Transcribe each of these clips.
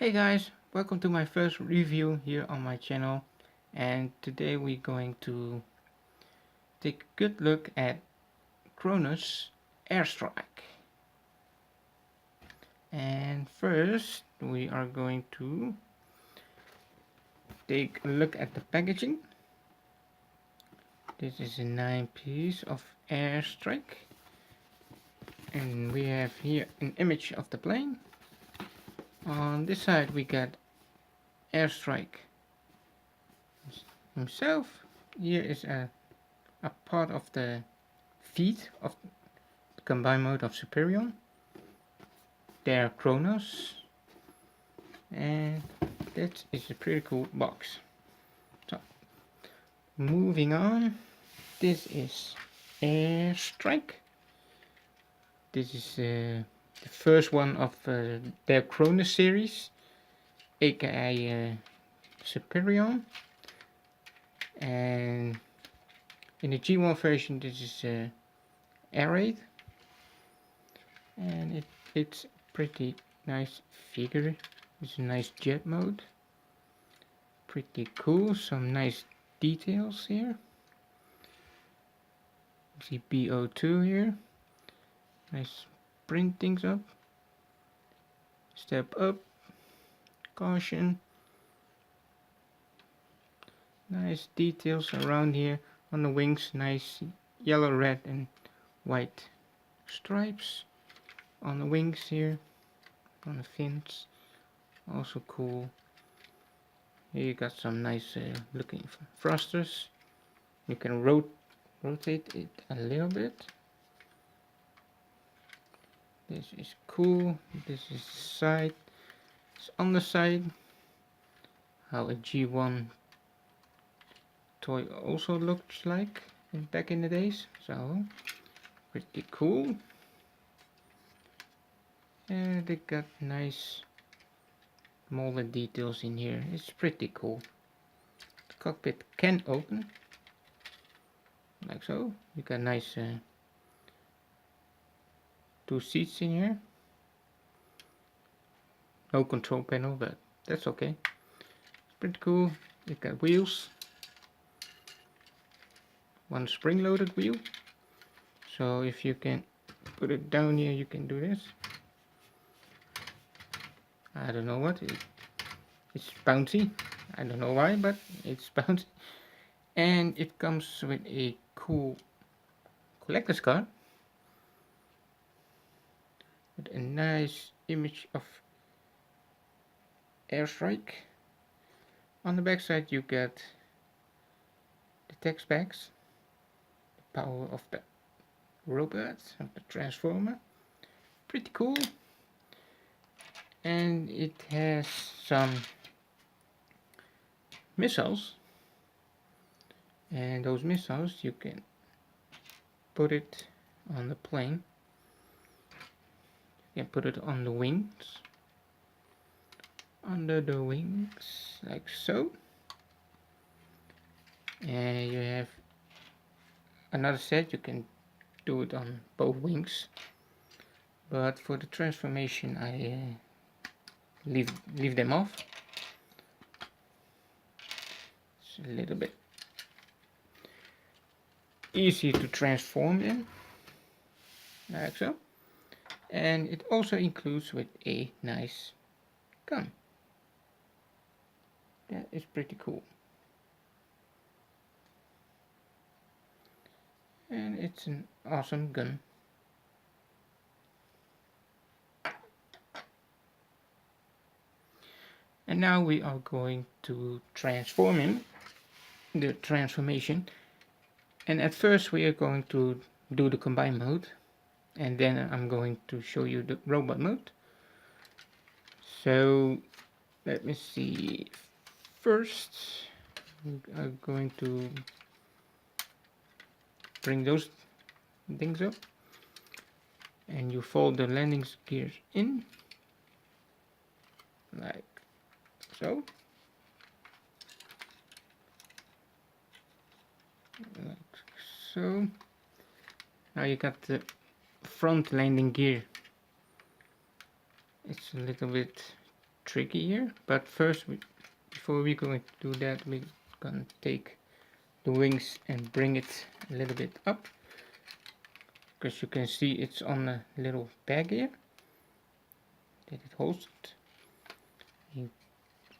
Hey guys, welcome to my first review here on my channel, and today we're going to take a good look at Cronus Airstrike. And first we are going to take a look at the packaging. This is a 9-piece of Airstrike, and we have here an image of the plane. On this side we got Airstrike himself. Here is a part of the feet of the combined mode of Superion. There Kronos, and that is a pretty cool box. So moving on, this is Airstrike. This is the first one of their Cronus series, aka Superion. And in the G1 version, this is Air Raid, and it's a pretty nice figure. It's a nice jet mode, pretty cool. Some nice details here. See BO2 here. Nice printings up. Step up. Caution. Nice details around here on the wings. Nice yellow, red, and white stripes on the wings here. On the fins. Also cool. Here you got some nice looking thrusters. You can rotate it a little bit. This is cool. This is the side. It's on the side. How a G1 toy also looks like back in the days. So pretty cool. And they got nice molded details in here. It's pretty cool. The cockpit can open like so. You got nice 2 seats in here. No control panel, but that's okay. It's pretty cool. You got wheels. One spring-loaded wheel. So if you can put it down here, you can do this. I don't know what. It's bouncy. I don't know why, but it's bouncy. And it comes with a cool collector's card with a nice image of Airstrike. On the back side you get the text packs, the power of the robot, of the transformer. Pretty cool. And it has some missiles, and those missiles you can put it on the plane. You can put it on the wings, under the wings, like so. And you have another set, you can do it on both wings, but for the transformation I leave them off. It's a little bit easy to transform in, like so. And it also includes with a nice gun. That is pretty cool. And it's an awesome gun. And now we are going to transform him, the transformation. And at first we are going to do the combined mode, and then I'm going to show you the robot mode. So let me see. First we are going to bring those things up, and you fold the landing gears in like so. Like so. Now you got the front landing gear. It's a little bit tricky here, but first before we going to do that, we're gonna take the wings and bring it a little bit up, because you can see it's on a little peg here that it holds it. You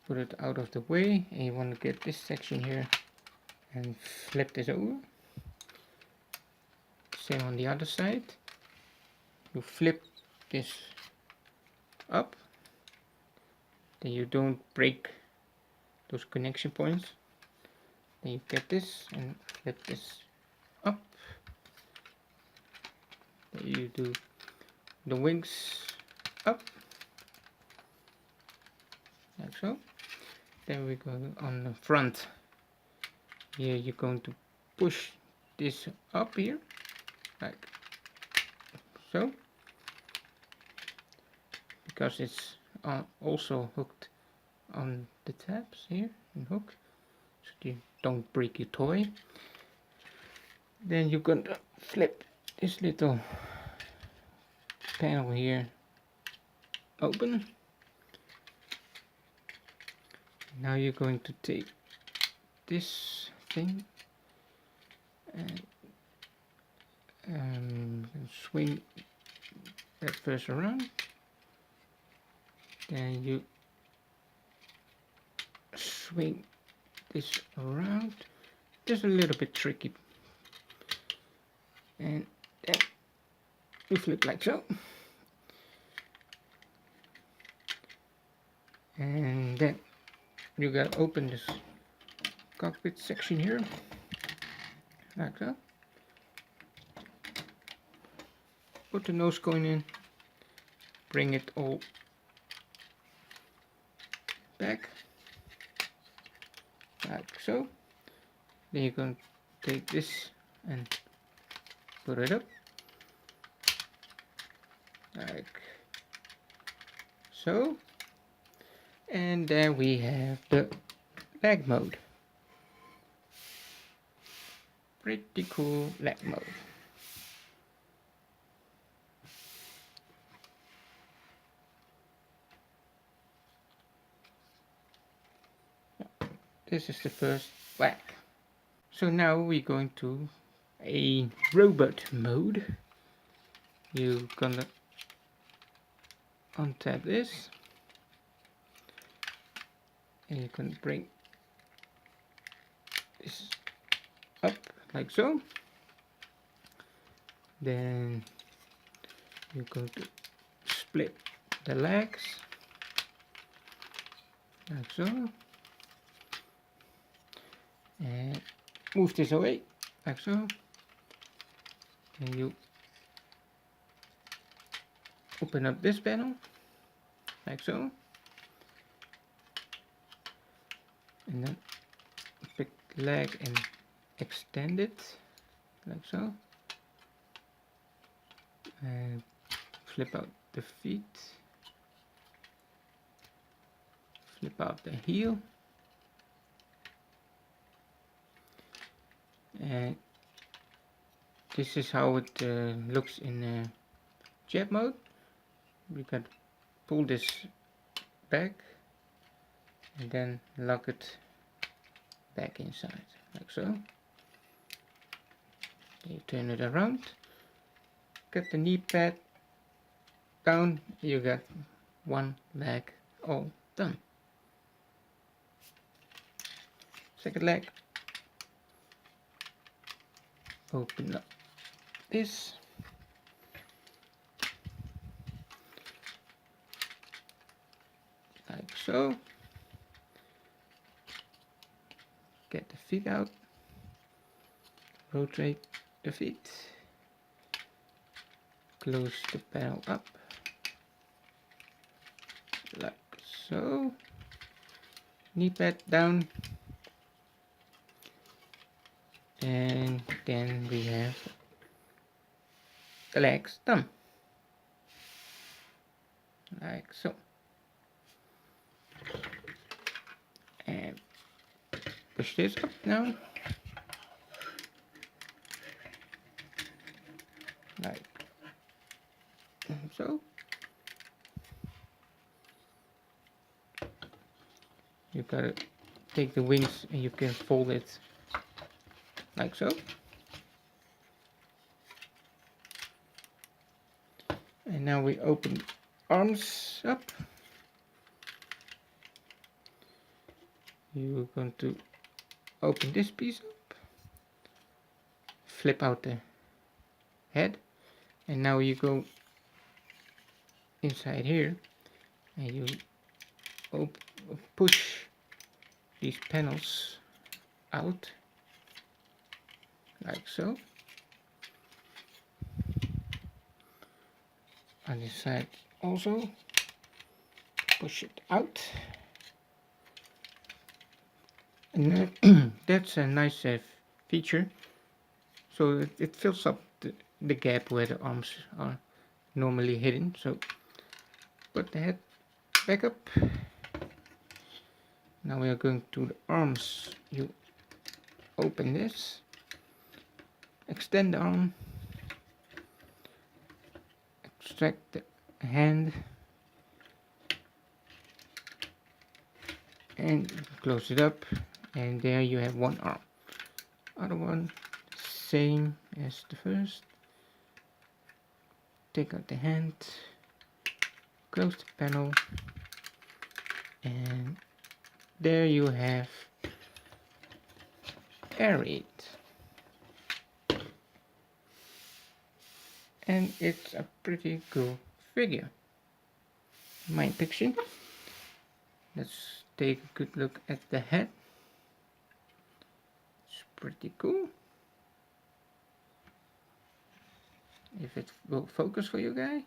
put it out of the way and you want to get this section here and flip this over. Same on the other side. You flip this up, then you don't break those connection points. Then you get this and flip this up. Then you do the wings up, like so. Then we go on the front. Here you're going to push this up here, like so, because it's also hooked on the tabs here and hook, so you don't break your toy. Then you're going to flip this little panel here open. Now you're going to take this thing and swing that first around. Then you swing this around. Just a little bit tricky. And then you flip like so. And then you gotta open this cockpit section here, like so. Put the nose cone in, bring it all back, like so. Then you're going to take this and put it up, like so. And then we have the lag mode. Pretty cool lag mode. This is the first lag. So now we're going to a robot mode. You're gonna untap this. And you can bring this up like so. Then you're going to split the legs like so, and move this away like so. And you open up this panel like so. And then pick the leg and extend it like so, and flip out the feet, flip out the heel, and this is how it looks in jet mode. We can pull this back and then lock it back inside like so. You turn it around, get the knee pad down, you got one leg all done. Second leg, open up this, like so. Get the feet out, rotate the feet, close the panel up like so, knee pad down, and then we have the legs done like so. And push this up now, like so. gotta take the wings and you can fold it like so. And now we open arms up. You're going to open this piece up, flip out the head, and now you go inside here and you push these panels out like so. On this side also push it out, and that's a nice feature, so it fills up the gap where the arms are normally hidden. So put the head back up. Now we are going to the arms. You open this, extend the arm, extract the hand, and close it up, and there you have one arm. Other one, same as the first. Take out the hand, close the panel, and there you have Aerate. And it's a pretty cool figure, in my opinion. Let's take a good look at the head. It's pretty cool. If it will focus for you guys.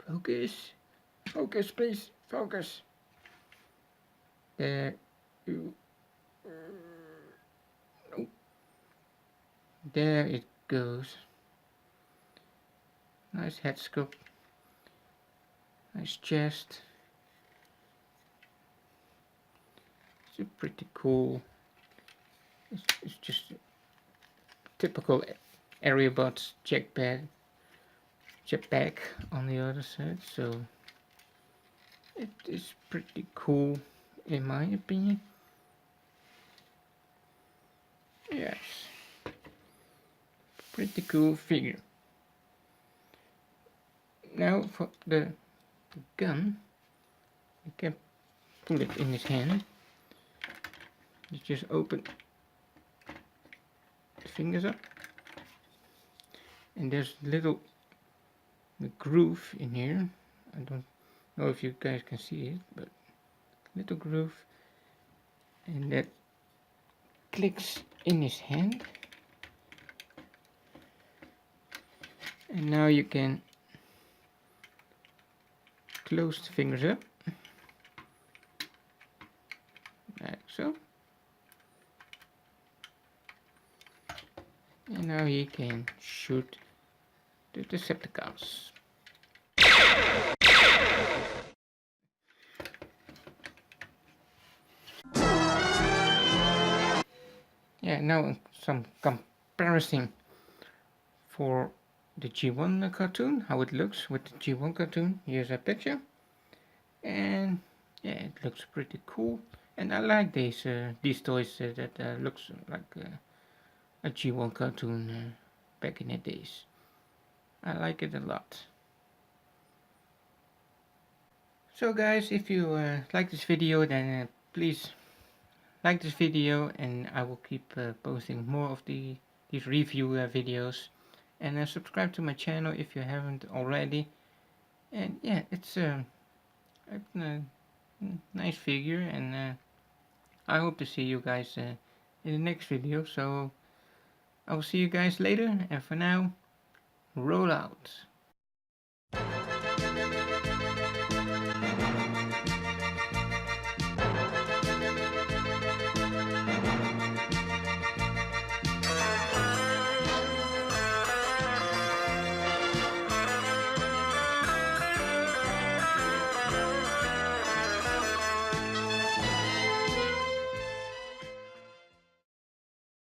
Focus. Focus, please. Focus. There you. Oh. There it goes. Nice head sculpt. Nice chest. It's pretty cool. It's just a typical Aerobot's jetpack on the other side, so it is pretty cool in my opinion. Yes, pretty cool figure. Now for the gun, you can put it in his hand. You just open the fingers up, and there's little groove in here. I don't know if you guys can see it, but little groove, and that clicks in his hand. And now you can close the fingers up like so, and now he can shoot the Decepticons. Yeah, now some comparison for the G1 cartoon, how it looks with the G1 cartoon. Here's a picture, and yeah, it looks pretty cool, and I like these toys that looks like a G1 cartoon back in the days. I like it a lot. So guys, if you like this video, then please like this video, and I will keep posting more of these review videos. And subscribe to my channel if you haven't already. And yeah, it's a nice figure, and I hope to see you guys in the next video. So I will see you guys later, and for now, roll out.